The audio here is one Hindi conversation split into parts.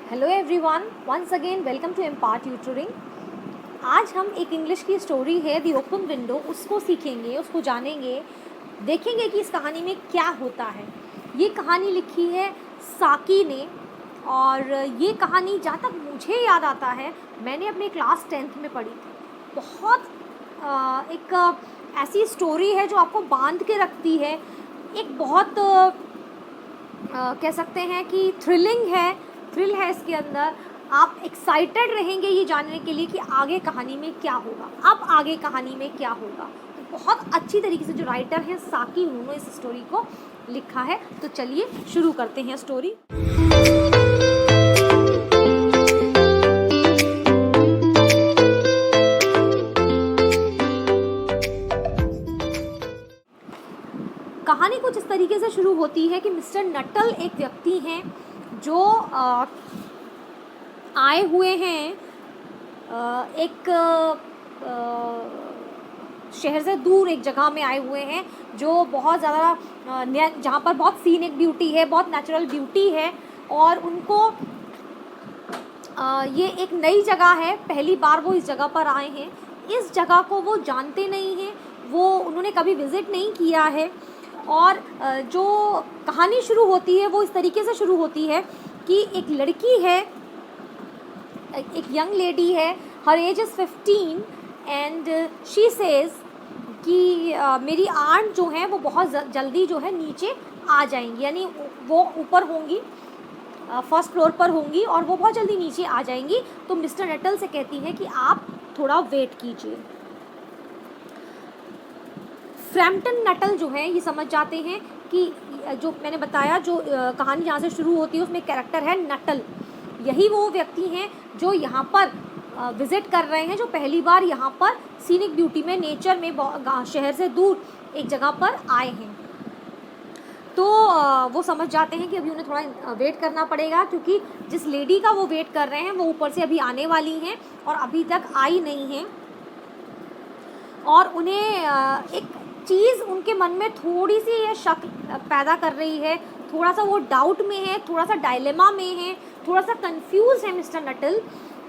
Hello everyone, once again welcome to Empower Tutoring. आज हम एक इंग्लिश की स्टोरी है दी ओपन विंडो, उसको सीखेंगे, उसको जानेंगे, देखेंगे कि इस कहानी में क्या होता है। ये कहानी लिखी है साकी ने, और ये कहानी जहाँ तक मुझे याद आता है मैंने अपने क्लास 10th में पढ़ी थी। बहुत एक ऐसी स्टोरी है जो आपको बांध के रखती है। एक बहुत कह सकते हैं कि थ्रिल है इसके अंदर। आप एक्साइटेड रहेंगे ये जानने के लिए कि आगे कहानी में क्या होगा, अब आगे कहानी में क्या होगा। तो बहुत अच्छी तरीके से जो राइटर हैं साकी, उन्होंने इस स्टोरी को लिखा है। तो चलिए शुरू करते हैं स्टोरी। कहानी कुछ इस तरीके से शुरू होती है कि मिस्टर नटल एक व्यक्ति हैं जो आए हुए हैं एक शहर से दूर एक जगह में आए हुए हैं जो बहुत ज़्यादा जहाँ पर बहुत सीनिक ब्यूटी है, बहुत नेचुरल ब्यूटी है। और उनको ये एक नई जगह है, पहली बार वो इस जगह पर आए हैं। इस जगह को वो जानते नहीं हैं, वो उन्होंने कभी विज़िट नहीं किया है। और जो कहानी शुरू होती है वो इस तरीके से शुरू होती है कि एक लड़की है, एक यंग लेडी है, her age is 15 and she says कि मेरी आंट जो है वो बहुत जल्दी जो है नीचे आ जाएंगी, यानी वो ऊपर होंगी, फर्स्ट फ्लोर पर होंगी और वो बहुत जल्दी नीचे आ जाएंगी। तो मिस्टर नटल से कहती है कि आप थोड़ा वेट कीजिए। फ्रैम्पटन नटल जो है ये समझ जाते हैं कि जो मैंने बताया, जो कहानी जहाँ से शुरू होती है उसमें कैरेक्टर है नटल। यही वो व्यक्ति हैं जो यहाँ पर विज़िट कर रहे हैं, जो पहली बार यहाँ पर सीनिक ब्यूटी में, नेचर में, शहर से दूर एक जगह पर आए हैं। तो वो समझ जाते हैं कि अभी उन्हें थोड़ा वेट करना पड़ेगा, क्योंकि जिस लेडी का वो वेट कर रहे हैं वो ऊपर से अभी आने वाली हैं और अभी तक आई नहीं हैं। और उन्हें एक चीज़ उनके मन में थोड़ी सी ये शक पैदा कर रही है, थोड़ा सा वो डाउट में है, थोड़ा सा डायलेमा में है, थोड़ा सा कंफ्यूज है मिस्टर नटल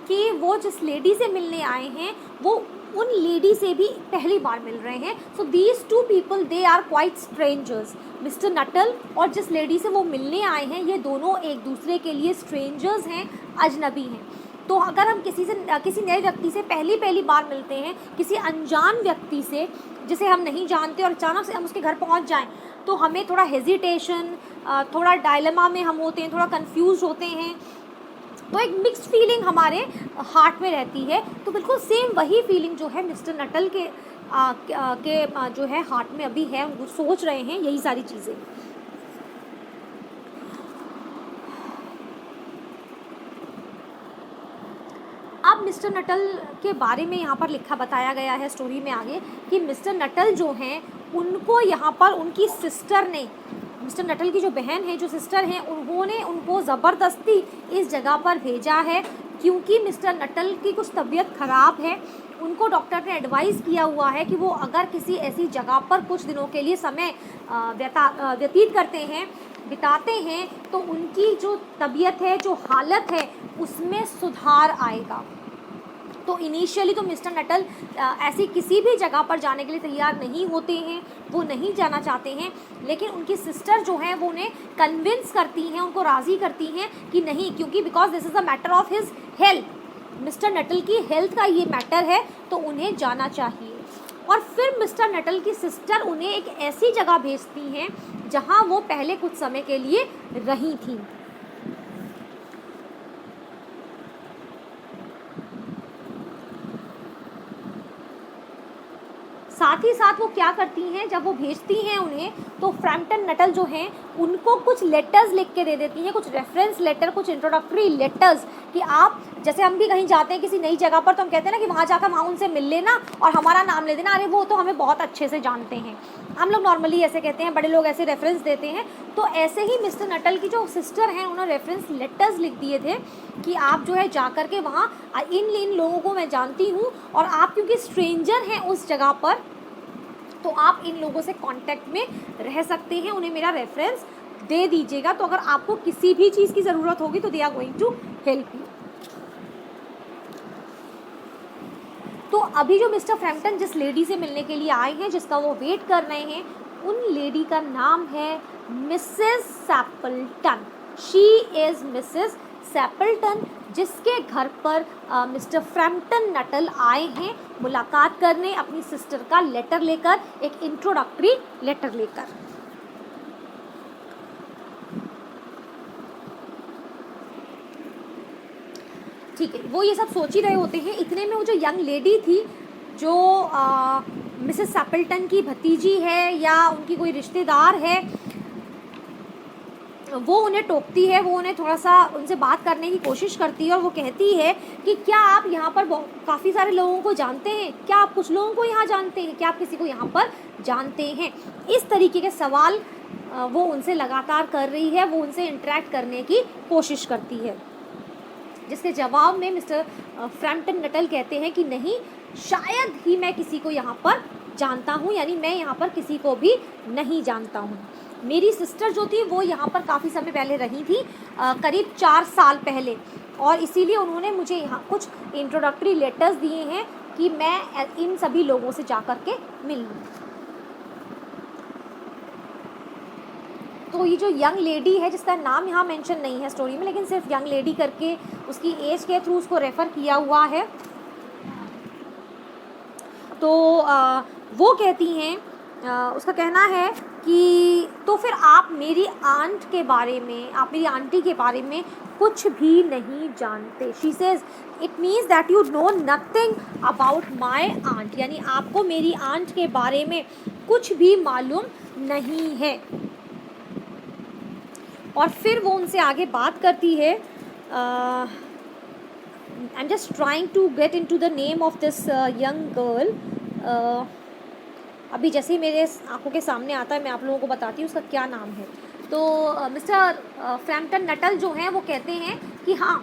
कि वो जिस लेडी से मिलने आए हैं वो उन लेडी से भी पहली बार मिल रहे हैं। So these two people they are quite strangers. Mister Nuttel और जिस लेडी से वो मिलने आए हैं ये दोनों एक दूसरे के लिए स्ट्रेंजर्स हैं, अजनबी हैं। तो अगर हम किसी नए व्यक्ति से पहली बार मिलते हैं, किसी अनजान व्यक्ति से जिसे हम नहीं जानते, और अचानक से हम उसके घर पहुंच जाएं, तो हमें थोड़ा हेजिटेशन, थोड़ा डायलेमा में हम होते हैं, थोड़ा कंफ्यूज होते हैं। तो एक मिक्स्ड फीलिंग हमारे हार्ट में रहती है। तो बिल्कुल सेम वही फीलिंग जो है मिस्टर नटल के जो है हार्ट में अभी है, वो सोच रहे हैं यही सारी चीज़ें। अब मिस्टर नटल के बारे में यहाँ पर बताया गया है स्टोरी में आगे कि मिस्टर नटल जो हैं उनको यहाँ पर उनकी सिस्टर ने, मिस्टर नटल की जो बहन है, जो सिस्टर हैं, उन्होंने उनको ज़बरदस्ती इस जगह पर भेजा है, क्योंकि मिस्टर नटल की कुछ तबीयत ख़राब है। उनको डॉक्टर ने एडवाइस किया हुआ है कि वो अगर किसी ऐसी जगह पर कुछ दिनों के लिए समय व्यतीत बिताते हैं तो उनकी जो तबीयत है, जो हालत है, उसमें सुधार आएगा। तो इनिशियली तो मिस्टर नटल ऐसी किसी भी जगह पर जाने के लिए तैयार नहीं होते हैं, वो नहीं जाना चाहते हैं। लेकिन उनकी सिस्टर जो हैं वो उन्हें कन्विंस करती हैं, उनको राज़ी करती हैं कि नहीं, क्योंकि because this is a matter of his health, mister Nuttall की हेल्थ का ये मैटर है, तो उन्हें जाना चाहिए। और फिर मिस्टर नटल की सिस्टर उन्हें एक ऐसी जगह भेजती हैं जहाँ वो पहले कुछ समय के लिए रही थी। साथ ही साथ वो क्या करती हैं, जब वो भेजती हैं उन्हें, तो फ्रैम्पटन नटल जो हैं उनको कुछ लेटर्स लिख के दे देती हैं, कुछ रेफरेंस लेटर, कुछ इंट्रोडक्टरी लेटर्स, कि आप, जैसे हम भी कहीं जाते हैं किसी नई जगह पर, तो हम कहते हैं ना कि वहाँ जाकर वहाँ उनसे मिल लेना और हमारा नाम ले देना, अरे वो तो हमें बहुत अच्छे से जानते हैं। हम लोग नॉर्मली ऐसे कहते हैं, बड़े लोग ऐसे रेफरेंस देते हैं। तो ऐसे ही मिस्टर नटल की जो सिस्टर हैं उन्होंने रेफरेंस लेटर्स लिख दिए थे कि आप जो है जा कर के वहाँ इन लोगों को मैं जानती हूँ, और आप क्योंकि स्ट्रेंजर हैं उस जगह पर, तो आप इन लोगों से कांटेक्ट में रह सकते हैं, उन्हें मेरा रेफरेंस दे दीजिएगा, तो अगर आपको किसी भी चीज़ की ज़रूरत होगी तो they are going to help you. तो अभी जो मिस्टर फ्रैम्पटन जिस लेडी से मिलने के लिए आए हैं, जिसका वो वेट कर रहे हैं, उन लेडी का नाम है मिसेस सैपल्टन। शी इज़ मिसेस सैपल्टन, जिसके घर पर मिस्टर फ्रैम्पटन नटल आए हैं मुलाकात करने, अपनी सिस्टर का लेटर लेकर, एक इंट्रोडक्टरी लेटर लेकर। ठीक है, वो ये सब सोच ही रहे होते हैं, इतने में वो जो यंग लेडी थी, जो मिसेस सैपल्टन की भतीजी है या उनकी कोई रिश्तेदार है, वो उन्हें टोकती है, वो उन्हें थोड़ा सा उनसे बात करने की कोशिश करती है और वो कहती है कि क्या आप यहाँ पर काफ़ी सारे लोगों को जानते हैं, क्या आप कुछ लोगों को यहाँ जानते हैं, क्या आप किसी को यहाँ पर जानते हैं। इस तरीके के सवाल वो उनसे लगातार कर रही है, वो उनसे इंटरेक्ट करने की कोशिश करती है, जिसके जवाब में मिस्टर फ्रैम्पटन नटल कहते हैं कि नहीं, शायद ही मैं किसी को यहाँ पर जानता हूँ, यानी मैं यहाँ पर किसी को भी नहीं जानता हूँ। मेरी सिस्टर जो थी वो यहाँ पर काफ़ी समय पहले रही थी, करीब 4 साल पहले, और इसीलिए उन्होंने मुझे यहाँ कुछ इंट्रोडक्टरी लेटर्स दिए हैं कि मैं इन सभी लोगों से जा कर के मिल लूँ। तो ये जो यंग लेडी है, जिसका नाम यहाँ मेंशन नहीं है स्टोरी में, लेकिन सिर्फ यंग लेडी करके उसकी एज के थ्रू उसको रेफ़र किया हुआ है, तो वो कहती हैं, उसका कहना है कि तो फिर आप मेरी आंट के बारे में, आप मेरी आंटी के बारे में कुछ भी नहीं जानते। She says it means that you know nothing about my aunt, यानी आपको मेरी आंट के बारे में कुछ भी मालूम नहीं है। और फिर वो उनसे आगे बात करती है, I am just trying to get in to the name of this young girl. अभी जैसे ही मेरे आंखों के सामने आता है मैं आप लोगों को बताती हूँ उसका क्या नाम है। तो मिस्टर फ्रैम्पटन नटल जो हैं वो कहते हैं कि हाँ,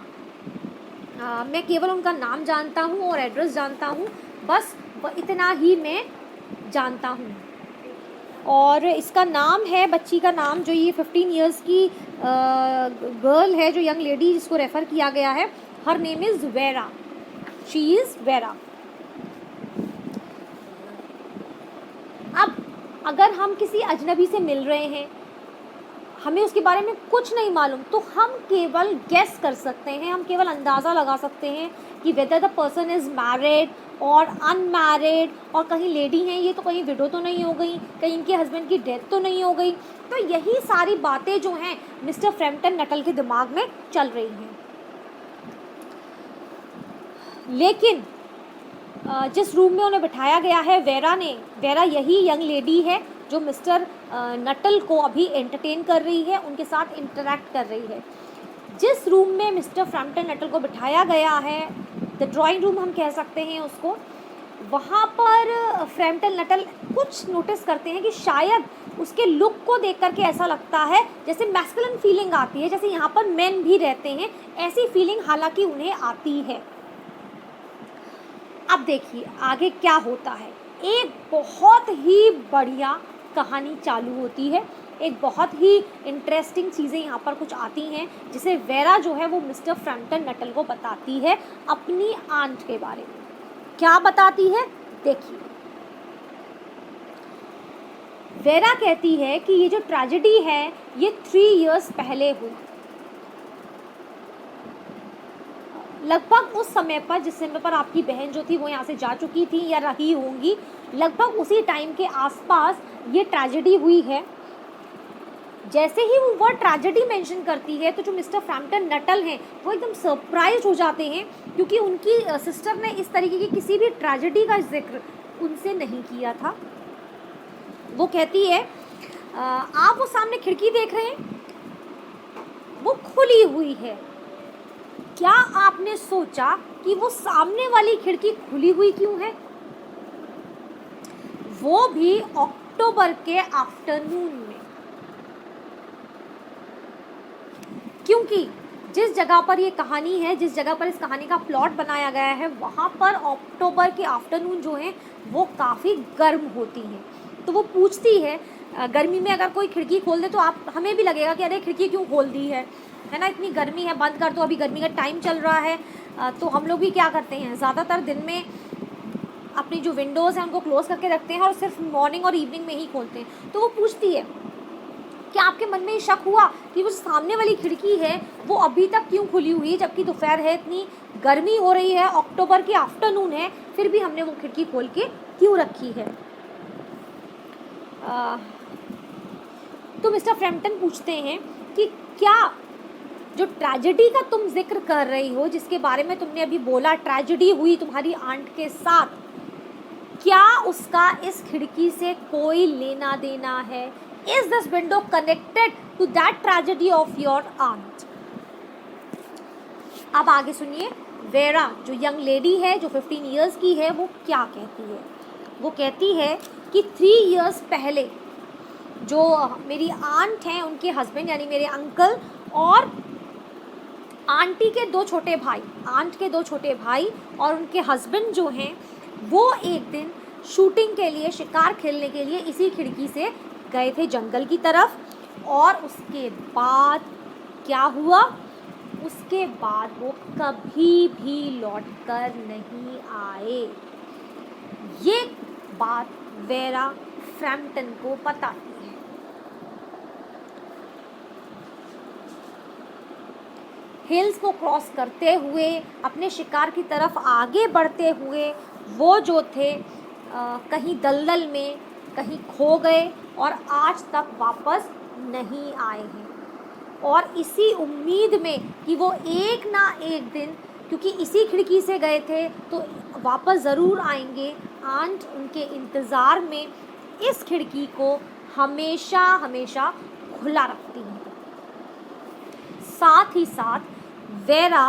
मैं केवल उनका नाम जानता हूँ और एड्रेस जानता हूँ, बस इतना ही मैं जानता हूँ। और इसका नाम है, बच्ची का नाम, जो ये 15 इयर्स की गर्ल है, जो यंग लेडी जिसको रेफ़र किया गया है, her name is vera, she is vera. अब अगर हम किसी अजनबी से मिल रहे हैं, हमें उसके बारे में कुछ नहीं मालूम, तो हम केवल गेस कर सकते हैं, हम केवल अंदाज़ा लगा सकते हैं कि whether the person is married और अनमैरिड, और कहीं लेडी हैं ये तो कहीं विडो तो नहीं हो गई, कहीं इनके हस्बैंड की डेथ तो नहीं हो गई। तो यही सारी बातें जो हैं मिस्टर फ्रैम्पटन नटल के दिमाग में चल रही हैं। लेकिन जिस रूम में उन्हें बिठाया गया है वेरा यही यंग लेडी है जो मिस्टर नटल को अभी एंटरटेन कर रही है, उनके साथ इंटरैक्ट कर रही है। जिस रूम में मिस्टर फ्रैम्पटन नटल को बिठाया गया है, द ड्राइंग रूम हम कह सकते हैं उसको, वहाँ पर फ्रैम्पटन नटल कुछ नोटिस करते हैं कि शायद उसके लुक को देख करके ऐसा लगता है जैसे मैस्कुलिन फीलिंग आती है, जैसे यहाँ पर मेन भी रहते हैं, ऐसी फीलिंग हालांकि उन्हें आती है। अब देखिए आगे क्या होता है। एक बहुत ही बढ़िया कहानी चालू होती है, एक बहुत ही इंटरेस्टिंग चीज़ें यहाँ पर कुछ आती हैं, जिसे वेरा जो है वो मिस्टर फ्रैम्पटन नटल को बताती है अपनी आंट के बारे में। क्या बताती है देखिए। वेरा कहती है कि ये जो ट्रेजेडी है ये 3 इयर्स पहले हुई, लगभग उस समय पर जिस समय पर आपकी बहन जो थी वो यहाँ से जा चुकी थी या रही होंगी, लगभग उसी टाइम के आसपास ये ट्रेजेडी हुई है। जैसे ही वो वर्ड ट्रेजेडी मेंशन करती है तो जो मिस्टर फ्रैम्पटन नटल हैं वो एकदम सरप्राइज हो जाते हैं, क्योंकि उनकी सिस्टर ने इस तरीके की किसी भी ट्रेजेडी का जिक्र उनसे नहीं किया था। वो कहती है आप वो सामने खिड़की देख रहे हैं, वो खुली हुई है, क्या आपने सोचा कि वो सामने वाली खिड़की खुली हुई क्यों है? वो भी अक्टूबर के आफ्टरनून में, क्योंकि जिस जगह पर ये कहानी है, जिस जगह पर इस कहानी का प्लॉट बनाया गया है, वहाँ पर अक्टूबर के आफ्टरनून जो है वो काफ़ी गर्म होती हैं। तो वो पूछती है गर्मी में अगर कोई खिड़की खोल दे तो आप हमें भी लगेगा कि अरे खिड़की क्यों खोल दी है ना, इतनी गर्मी है, बंद कर दो, अभी गर्मी का टाइम चल रहा है। तो हम लोग भी क्या करते हैं, ज़्यादातर दिन में अपनी जो विंडोज़ हैं उनको क्लोज़ करके रखते हैं और सिर्फ मॉर्निंग और इवनिंग में ही खोलते हैं। तो वो पूछती है क्या आपके मन में ये शक हुआ कि वो सामने वाली खिड़की है वो अभी तक क्यों खुली हुई है, जबकि दोपहर है, इतनी गर्मी हो रही है, अक्टूबर की आफ्टरनून है, फिर भी हमने वो खिड़की खोल के क्यों रखी है। तो मिस्टर फ्रैम्पटन पूछते हैं कि क्या जो ट्रेजेडी का तुम जिक्र कर रही हो, जिसके बारे में तुमने अभी बोला, ट्रेजेडी हुई तुम्हारी आंट के साथ, क्या उसका इस खिड़की से कोई लेना देना है? Is this window connected to that tragedy of your aunt? अब आगे सुनिए, वेरा जो यंग लेडी है, जो 15 ईयर्स की है, वो क्या कहती है। वो कहती है कि 3 ईयर्स पहले जो मेरी आंट हैं, उनके हस्बैंड यानी मेरे अंकल और आंटी के 2 छोटे भाई, आंट के 2 छोटे भाई और उनके हस्बैंड जो हैं, वो एक दिन शूटिंग के लिए, शिकार खेलने के लिए इसी खिड़की से गए थे जंगल की तरफ। और उसके बाद क्या हुआ, उसके बाद वो कभी भी लौटकर नहीं आए। ये बात वेरा फ्रैम्पटन को बताती है। हिल्स को क्रॉस करते हुए अपने शिकार की तरफ आगे बढ़ते हुए वो जो थे कहीं दलदल में कहीं खो गए और आज तक वापस नहीं आए हैं। और इसी उम्मीद में कि वो एक ना एक दिन, क्योंकि इसी खिड़की से गए थे तो वापस ज़रूर आएंगे, आंट उनके इंतज़ार में इस खिड़की को हमेशा हमेशा खुला रखती हैं। साथ ही साथ वेरा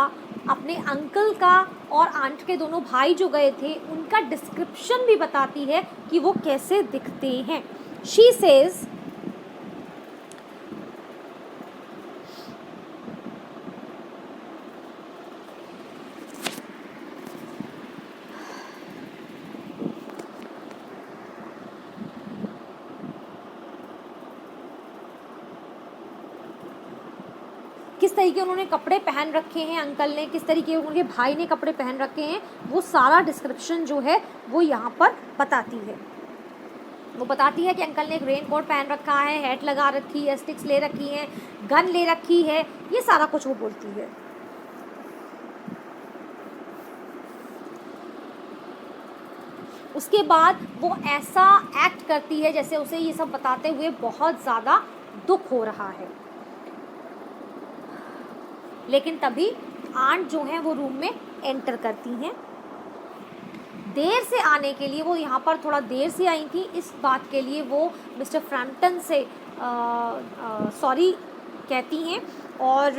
अपने अंकल का और आंट के दोनों भाई जो गए थे उनका डिस्क्रिप्शन भी बताती है कि वो कैसे दिखते हैं। शी सेज, किस तरीके उन्होंने कपड़े पहन रखे हैं अंकल ने, किस तरीके उनके भाई ने कपड़े पहन रखे हैं, वो सारा डिस्क्रिप्शन जो है वो यहाँ पर बताती है। वो बताती है कि अंकल ने एक रेन कोट पहन रखा है, हैट लगा रखी है, स्टिक्स ले रखी हैं, गन ले रखी है, ये सारा कुछ वो बोलती है। उसके बाद वो ऐसा एक्ट करती है जैसे उसे ये सब बताते हुए बहुत ज़्यादा दुख हो रहा है। लेकिन तभी आंट जो है वो रूम में एंटर करती हैं। देर से आने के लिए, वो यहाँ पर थोड़ा देर से आई थी, इस बात के लिए वो मिस्टर फ्रैम्पटन से सॉरी कहती हैं और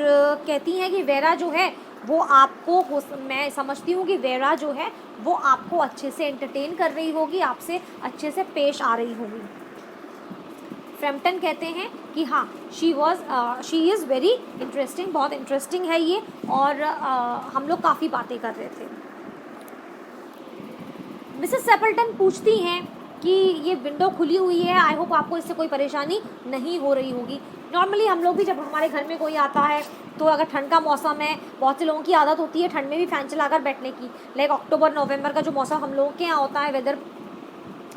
कहती हैं कि वेरा जो है वो आपको, मैं समझती हूँ कि वेरा जो है वो आपको अच्छे से एंटरटेन कर रही होगी, आपसे अच्छे से पेश आ रही होगी। फ्रैम्पटन कहते हैं कि हाँ, शी इज़ वेरी इंटरेस्टिंग, बहुत इंटरेस्टिंग है ये, और हम लोग काफ़ी बातें कर रहे थे। मिसेस सेपल्टन पूछती हैं कि ये विंडो खुली हुई है, आई होप आपको इससे कोई परेशानी नहीं हो रही होगी। नॉर्मली हम लोग भी जब हमारे घर में कोई आता है तो अगर ठंड का मौसम है, बहुत से लोगों की आदत होती है ठंड में भी फ़ैन चलाकर बैठने की। लाइक अक्टूबर नवंबर का जो मौसम हम लोगों के यहाँ होता है वेदर,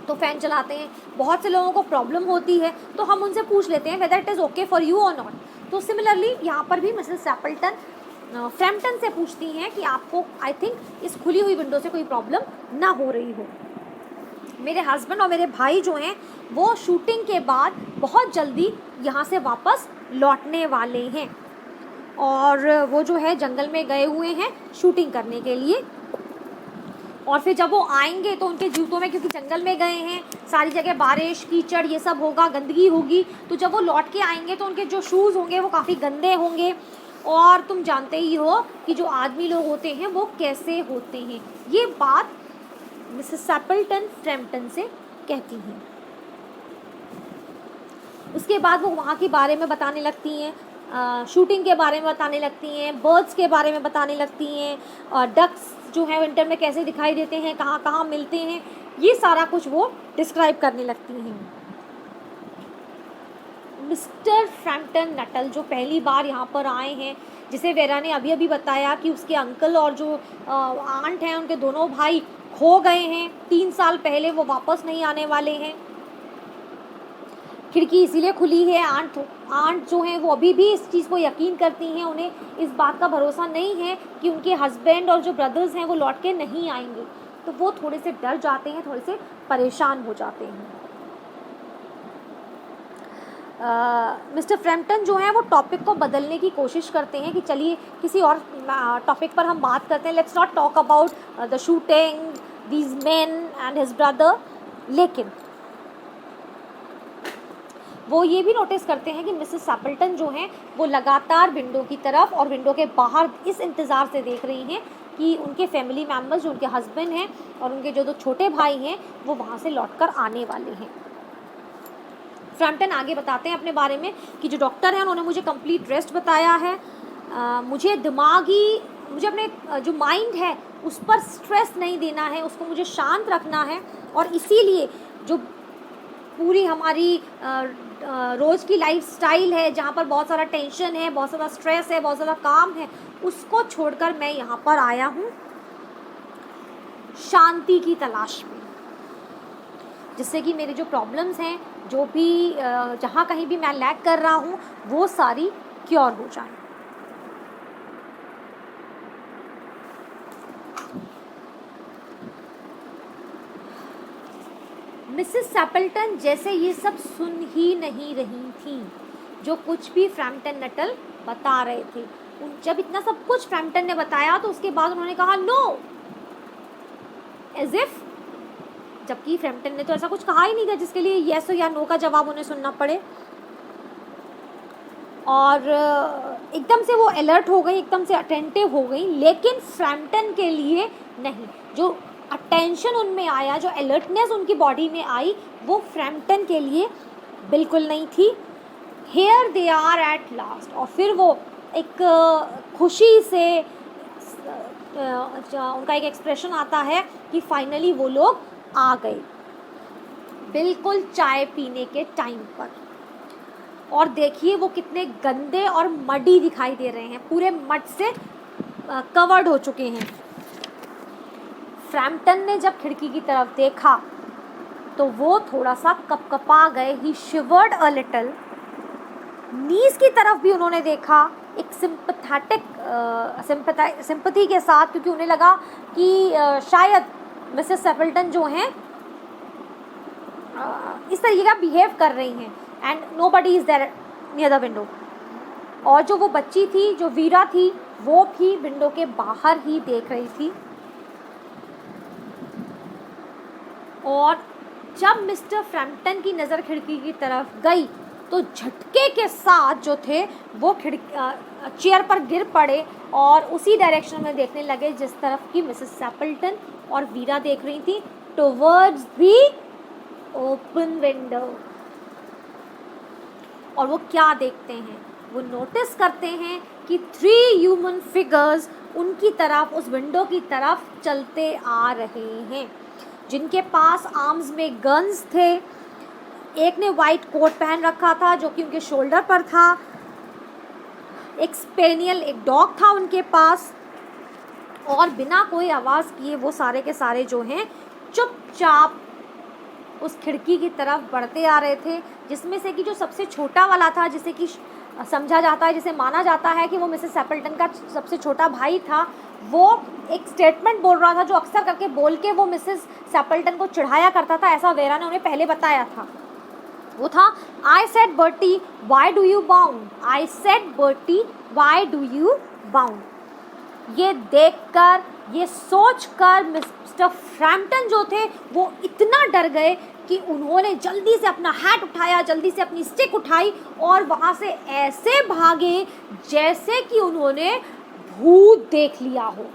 तो फ़ैन चलाते हैं। बहुत से लोगों को प्रॉब्लम होती है तो हम उनसे पूछ लेते हैं whether it is okay for you और नॉट। तो सिमिलरली यहाँ पर भी मिसेस सेपल्टन फ्रैम्पटन से पूछती हैं कि आपको, आई थिंक, इस खुली हुई विंडो से कोई प्रॉब्लम ना हो रही हो। मेरे हस्बैंड और मेरे भाई जो हैं वो शूटिंग के बाद बहुत जल्दी यहाँ से वापस लौटने वाले हैं और वो जो है जंगल में गए हुए हैं शूटिंग करने के लिए। और फिर जब वो आएंगे तो उनके जूतों में, क्योंकि जंगल में गए हैं, सारी जगह बारिश कीचड़ ये सब होगा, गंदगी होगी, तो जब वो लौट के आएंगे तो उनके जो शूज़ होंगे वो काफ़ी गंदे होंगे। और तुम जानते ही हो कि जो आदमी लोग होते हैं वो कैसे होते हैं। ये बात मिसेस सेपल्टन फ्रैम्पटन से कहती हैं। उसके बाद वो वहाँ के बारे में बताने लगती हैं, शूटिंग के बारे में बताने लगती हैं, बर्ड्स के बारे में बताने लगती हैं, डक्स जो है विंटर में कैसे दिखाई देते हैं, कहाँ कहाँ मिलते हैं, ये सारा कुछ वो डिस्क्राइब करने लगती हैं। मिस्टर फ्रैम्पटन नटल जो पहली बार यहाँ पर आए हैं, जिसे वेरा ने अभी अभी बताया कि उसके अंकल और जो आंट हैं उनके दोनों भाई खो गए हैं 3 साल पहले, वो वापस नहीं आने वाले हैं। खिड़की इसीलिए खुली है, आंट जो हैं वो अभी भी इस चीज़ को यकीन करती हैं, उन्हें इस बात का भरोसा नहीं है कि उनके हस्बैंड और जो ब्रदर्स हैं वो लौट के नहीं आएंगे, तो वो थोड़े से डर जाते हैं, थोड़े से परेशान हो जाते हैं। मिस्टर फ्रैम्पटन जो हैं वो टॉपिक को बदलने की कोशिश करते हैं कि चलिए किसी और टॉपिक पर हम बात करते हैं, let's not talk about the shooting these man and his brother. लेकिन वो ये भी नोटिस करते हैं कि मिसेस सैपल्टन जो हैं वो लगातार विंडो की तरफ और विंडो के बाहर इस इंतज़ार से देख रही हैं कि उनके फैमिली मेम्बर्स जो उनके हस्बैंड हैं और उनके जो 2 छोटे भाई हैं वो वहाँ से लौटकर आने वाले हैं। फ्रैम्पटन आगे बताते हैं अपने बारे में कि जो डॉक्टर हैं उन्होंने मुझे कंप्लीट रेस्ट बताया है, मुझे अपने जो माइंड है उस पर स्ट्रेस नहीं देना है, उसको मुझे शांत रखना है, और इसीलिए जो पूरी हमारी रोज़ की लाइफस्टाइल है जहाँ पर बहुत सारा टेंशन है, बहुत सारा स्ट्रेस है, बहुत सारा काम है, उसको छोड़कर मैं यहाँ पर आया हूँ शांति की तलाश में, जिससे कि मेरे जो प्रॉब्लम्स हैं, जो भी जहाँ कहीं भी मैं लैग कर रहा हूँ, वो सारी क्योर हो जाए। मिसेस सैपल्टन जैसे ये सब सुन ही नहीं रही थी जो कुछ भी फ्रैम्पटन नटल बता रहे थे। जब इतना सब कुछ फ्रैम्पटन ने बताया तो उसके बाद उन्होंने कहा नो, एज इफ, जबकि फ्रैम्पटन ने तो ऐसा कुछ कहा ही नहीं था जिसके लिए येस या नो का जवाब उन्हें सुनना पड़े। और एकदम से वो अलर्ट हो गई, एकदम से अटेंटिव हो गई, लेकिन फ्रैम्पटन के लिए नहीं। जो अटेंशन उनमें आया, जो अलर्टनेस उनकी बॉडी में आई, वो फ्रैम्पटन के लिए बिल्कुल नहीं थी। Here they are at last, और फिर वो एक खुशी से उनका एक एक्सप्रेशन आता है कि फाइनली वो लोग आ गए, बिल्कुल चाय पीने के टाइम पर। और देखिए वो कितने गंदे और मडी दिखाई दे रहे हैं, पूरे मड से कवर्ड हो चुके हैं। फ्रैम्पटन ने जब खिड़की की तरफ देखा तो वो थोड़ा सा कपकपा गए, ही शिवर्ड अ लिटिल। नीज की तरफ भी उन्होंने देखा एक सिंपैथी के साथ, क्योंकि उन्हें लगा कि शायद मिसेस सैपल्टन जो हैं इस तरीके का बिहेव कर रही हैं, and nobody is there near the window. और जो वो बच्ची थी, जो वीरा थी, वो भी विंडो के बाहर ही देख रही थी। और जब मिस्टर फ्रैम्पटन की नज़र खिड़की की तरफ गई तो झटके के साथ जो थे वो चेयर पर गिर पड़े और उसी डायरेक्शन में देखने लगे जिस तरफ की मिसेस सैपल्टन और वीरा देख रही थी, टुवर्ड्स दी ओपन विंडो। और वो क्या देखते हैं, वो नोटिस करते हैं कि 3 ह्यूमन फिगर्स उनकी तरफ, उस विंडो की तरफ चलते आ रहे हैं, जिनके पास आर्म्स में गन्स थे। एक ने वाइट कोट पहन रखा था जो कि उनके शोल्डर पर था, एक स्पेनियल, एक डॉग था उनके पास, और बिना कोई आवाज़ किए वो सारे के सारे जो हैं चुपचाप उस खिड़की की तरफ बढ़ते आ रहे थे, जिसमें से कि जो सबसे छोटा वाला था, जिसे कि समझा जाता है, जिसे माना जाता है कि वो मिसेस सैपल्टन का सबसे छोटा भाई था, वो एक स्टेटमेंट बोल रहा था जो अक्सर करके बोल के वो मिसेस सैपल्टन को चिढ़ाया करता था, ऐसा वेरा ने उन्हें पहले बताया था। वो था, I said Bertie why do you bound, I said Bertie why do you bound. ये देखकर, ये सोचकर मिस्टर फ्रैम्पटन जो थे वो इतना डर गए कि उन्होंने जल्दी से अपना हैट उठाया, जल्दी से अपनी स्टिक उठाई और वहाँ से ऐसे भागे जैसे कि उन्होंने भूत देख लिया हो।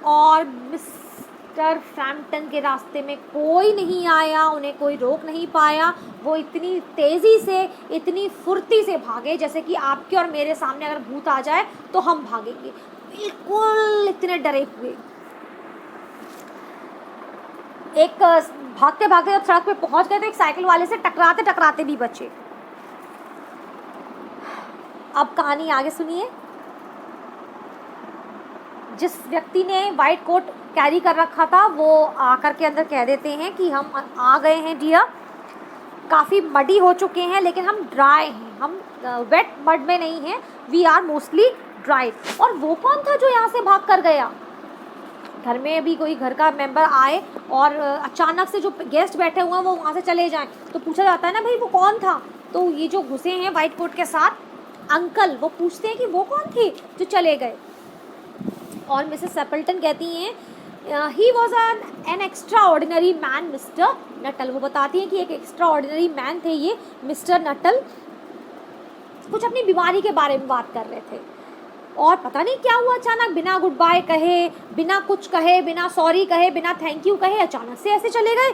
और मिस्टर फ्रैम्पटन के रास्ते में कोई नहीं आया, उन्हें कोई रोक नहीं पाया। वो इतनी तेज़ी से, इतनी फुर्ती से भागे जैसे कि आपके और मेरे सामने अगर भूत आ जाए तो हम भागेंगे, बिल्कुल इतने डरे हुए। एक भागते भागते जब सड़क पे पहुंच गए तो एक साइकिल वाले से टकराते टकराते भी बचे। अब कहानी आगे सुनिए। जिस व्यक्ति ने वाइट कोट कैरी कर रखा था वो आकर के अंदर कह देते हैं कि हम आ गए हैं डियर, काफ़ी मडी हो चुके हैं लेकिन हम ड्राई हैं, हम वेट मड में नहीं हैं, वी आर मोस्टली ड्राई। और वो कौन था जो यहाँ से भाग कर गया? घर में भी कोई घर का मेंबर आए और अचानक से जो गेस्ट बैठे हुए हैं वो वहाँ से चले जाएं तो पूछा जाता है ना भाई वो कौन था? तो ये जो घुसे हैं वाइट कोट के साथ अंकल, वो पूछते हैं कि वो कौन थे जो चले गए। और मिसेस सेपल्टन कहती हैं he was an extra ordinary man mister Nuttall. वो बताती हैं कि एक एक्स्ट्रा ऑर्डिनरी मैन थे ये मिस्टर नटल। कुछ अपनी बीमारी के बारे में बात कर रहे थे और पता नहीं क्या हुआ, अचानक बिना गुड बाय कहे, बिना कुछ कहे, बिना सॉरी कहे, बिना थैंक यू कहे अचानक से ऐसे चले गए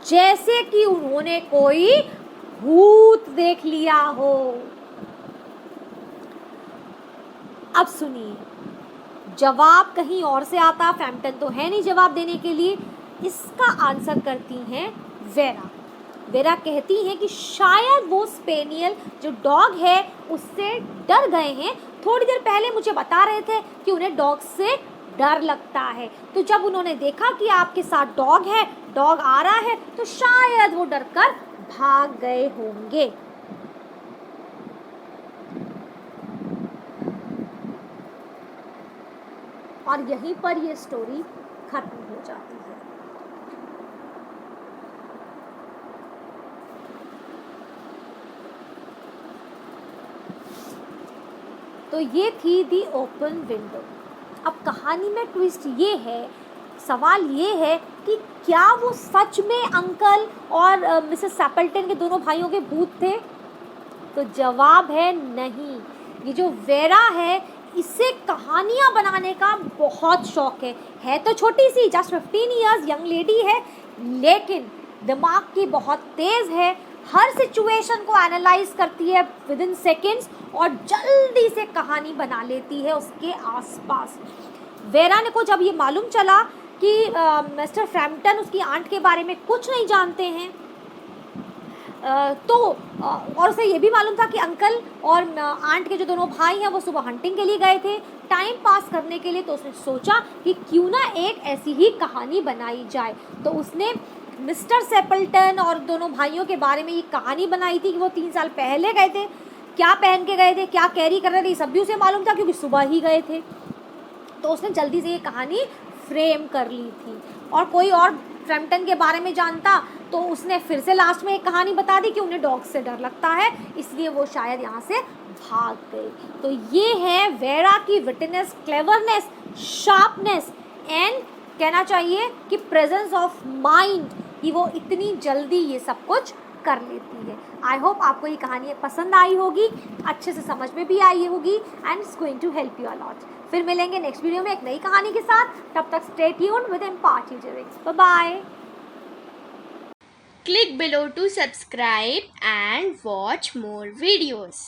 जैसे कि उन्होंने कोई भूत देख लिया हो। अब सुनिए, जवाब कहीं और से आता, फ्रैम्पटन तो है नहीं जवाब देने के लिए। इसका आंसर करती हैं वेरा। वेरा कहती हैं कि शायद वो स्पेनियल जो डॉग है उससे डर गए हैं। थोड़ी देर पहले मुझे बता रहे थे कि उन्हें डॉग से डर लगता है, तो जब उन्होंने देखा कि आपके साथ डॉग है, डॉग आ रहा है, तो शायद वो डरकर भाग गए होंगे। और यहीं पर ये स्टोरी खत्म हो जाती है। तो ये थी दी ओपन विंडो। अब कहानी में ट्विस्ट ये है, सवाल ये है कि क्या वो सच में अंकल और मिसेस सेपल्टन के दोनों भाइयों के भूत थे? तो जवाब है नहीं। ये जो वेरा है इसे कहानियाँ बनाने का बहुत शौक है तो छोटी सी जस्ट 15 ईयर्स यंग लेडी है, लेकिन दिमाग की बहुत तेज़ है। हर सिचुएशन को एनालाइज करती है विद इन सेकेंड्स और जल्दी से कहानी बना लेती है उसके आसपास। वेरा ने को जब ये मालूम चला कि मिस्टर फ्रैम्पटन उसकी आंट के बारे में कुछ नहीं जानते हैं, और उसे ये भी मालूम था कि अंकल और आंट के जो दोनों भाई हैं वो सुबह हंटिंग के लिए गए थे टाइम पास करने के लिए, तो उसने सोचा कि क्यों ना एक ऐसी ही कहानी बनाई जाए। तो उसने मिस्टर सेपल्टन और दोनों भाइयों के बारे में ये कहानी बनाई थी कि वो 3 साल पहले गए थे, क्या पहन के गए थे, क्या कैरी कर रहे थे, ये सब भी उसे मालूम था क्योंकि सुबह ही गए थे। तो उसने जल्दी से ये कहानी फ्रेम कर ली थी। और कोई और फ्रैम्पटन के बारे में जानता तो उसने फिर से लास्ट में एक कहानी बता दी कि उन्हें डॉग से डर लगता है, इसलिए वो शायद यहाँ से भाग गए। तो ये है वेरा की विटनेस, क्लेवरनेस, शार्पनेस एंड कहना चाहिए कि प्रेजेंस ऑफ माइंड, कि वो इतनी जल्दी ये सब कुछ कर लेती है। आई होप आपको ये कहानी पसंद आई होगी, अच्छे से समझ में भी आई होगी and it's going to help you a lot. फिर मिलेंगे नेक्स्ट वीडियो में एक नई कहानी के साथ, तब तक stay tuned with Empire Tutoring. Bye bye. Click below to subscribe and watch more videos.